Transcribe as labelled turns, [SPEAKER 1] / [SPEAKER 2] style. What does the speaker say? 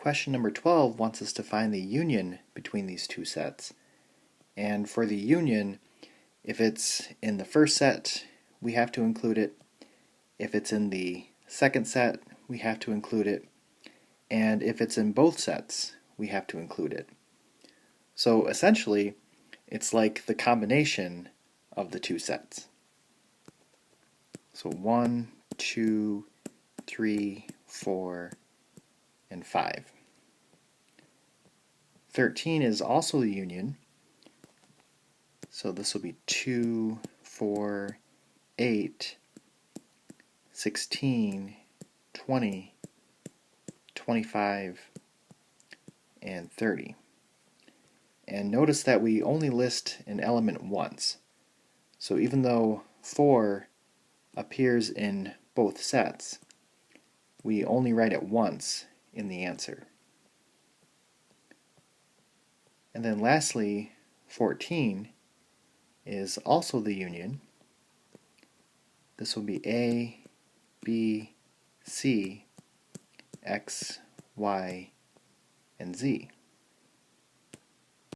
[SPEAKER 1] question number 12 wants us to find the union between these two sets. And for the union, if it's in the first set, we have to include it. If it's in the second set, we have to include it. And if it's in both sets, we have to include it. So essentially, it's like the combination of the two sets. So 1, 2, 3, 4, and 5. 13 is also the union. So this will be 2, 4, 8, 16, 20, 25, and 30. And notice that we only list an element once. So even though 4 appears in both sets, we only write it once in the answer. And then lastly, 14 is also the union. This will be A, B, C, X, Y, and Z.